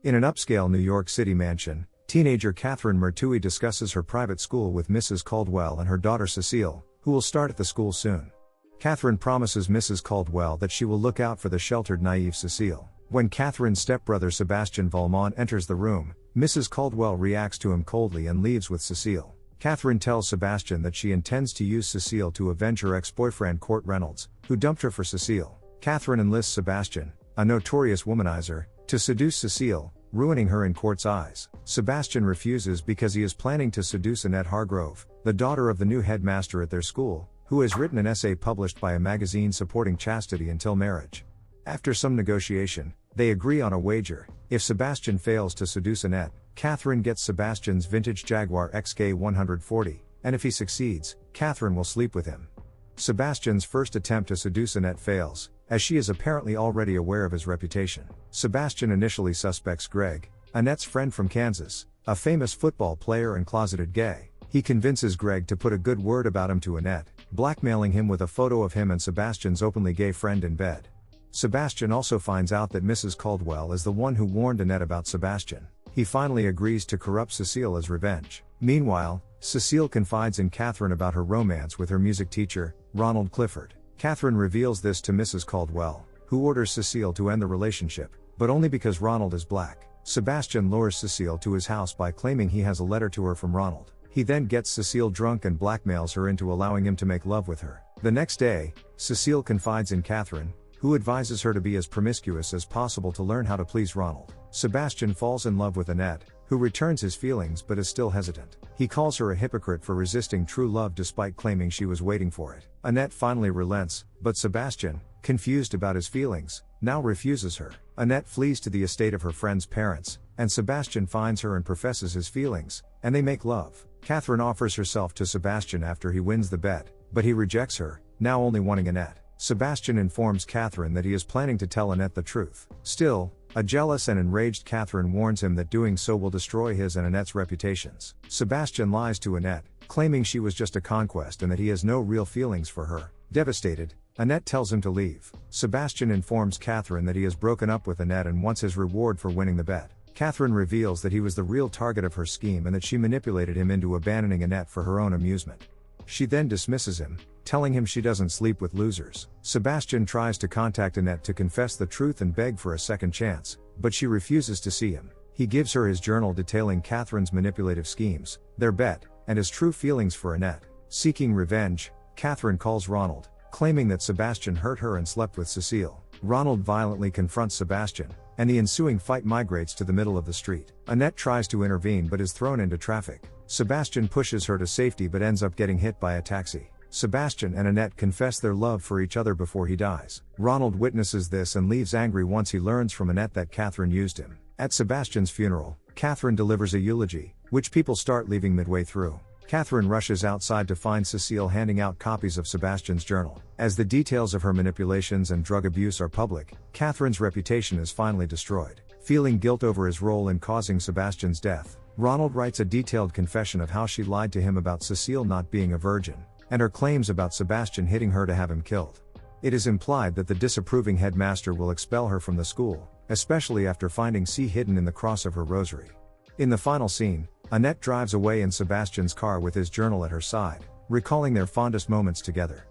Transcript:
In an upscale New York City mansion, teenager Kathryn Mertui discusses her private school with Mrs. Caldwell and her daughter Cecile, who will start at the school soon. Kathryn promises Mrs. Caldwell that she will look out for the sheltered, naive Cecile. When Kathryn's stepbrother Sebastian Valmont enters the room, Mrs. Caldwell reacts to him coldly and leaves with Cecile. Kathryn tells Sebastian that she intends to use Cecile to avenge her ex-boyfriend Court Reynolds, who dumped her for Cecile. Kathryn enlists Sebastian, a notorious womanizer, to seduce Cecile, ruining her in Court's eyes. Sebastian refuses because he is planning to seduce Annette Hargrove, the daughter of the new headmaster at their school, who has written an essay published by a magazine supporting chastity until marriage. After some negotiation, they agree on a wager. If Sebastian fails to seduce Annette, Kathryn gets Sebastian's vintage Jaguar XK140, and if he succeeds, Kathryn will sleep with him. Sebastian's first attempt to seduce Annette fails, as she is apparently already aware of his reputation. Sebastian initially suspects Greg, Annette's friend from Kansas, a famous football player and closeted gay. He convinces Greg to put a good word about him to Annette, blackmailing him with a photo of him and Sebastian's openly gay friend in bed. Sebastian also finds out that Mrs. Caldwell is the one who warned Annette about Sebastian. He finally agrees to corrupt Cecile as revenge. Meanwhile, Cecile confides in Kathryn about her romance with her music teacher, Ronald Clifford. Kathryn reveals this to Mrs. Caldwell, who orders Cecile to end the relationship, but only because Ronald is black. Sebastian lures Cecile to his house by claiming he has a letter to her from Ronald. He then gets Cecile drunk and blackmails her into allowing him to make love with her. The next day, Cecile confides in Kathryn, who advises her to be as promiscuous as possible to learn how to please Ronald. Sebastian falls in love with Annette, who returns his feelings but is still hesitant. He calls her a hypocrite for resisting true love despite claiming she was waiting for it. Annette finally relents, but Sebastian, confused about his feelings, now refuses her. Annette flees to the estate of her friend's parents, and Sebastian finds her and professes his feelings, and they make love. Kathryn offers herself to Sebastian after he wins the bet, but he rejects her, now only wanting Annette. Sebastian informs Kathryn that he is planning to tell Annette the truth. Still, a jealous and enraged Kathryn warns him that doing so will destroy his and Annette's reputations. Sebastian lies to Annette, claiming she was just a conquest and that he has no real feelings for her. Devastated, Annette tells him to leave. Sebastian informs Kathryn that he has broken up with Annette and wants his reward for winning the bet. Kathryn reveals that he was the real target of her scheme and that she manipulated him into abandoning Annette for her own amusement. She then dismisses him, telling him she doesn't sleep with losers. Sebastian tries to contact Annette to confess the truth and beg for a second chance, but she refuses to see him. He gives her his journal detailing Kathryn's manipulative schemes, their bet, and his true feelings for Annette. Seeking revenge, Kathryn calls Ronald, claiming that Sebastian hurt her and slept with Cecile. Ronald violently confronts Sebastian, and the ensuing fight migrates to the middle of the street. Annette tries to intervene but is thrown into traffic. Sebastian pushes her to safety but ends up getting hit by a taxi. Sebastian and Annette confess their love for each other before he dies. Ronald witnesses this and leaves angry once he learns from Annette that Kathryn used him. At Sebastian's funeral, Kathryn delivers a eulogy, which people start leaving midway through. Kathryn rushes outside to find Cecile handing out copies of Sebastian's journal. As the details of her manipulations and drug abuse are public, Kathryn's reputation is finally destroyed. Feeling guilt over his role in causing Sebastian's death, Ronald writes a detailed confession of how she lied to him about Cecile not being a virgin, and her claims about Sebastian hitting her to have him killed. It is implied that the disapproving headmaster will expel her from the school, especially after finding C hidden in the cross of her rosary. In the final scene, Annette drives away in Sebastian's car with his journal at her side, recalling their fondest moments together.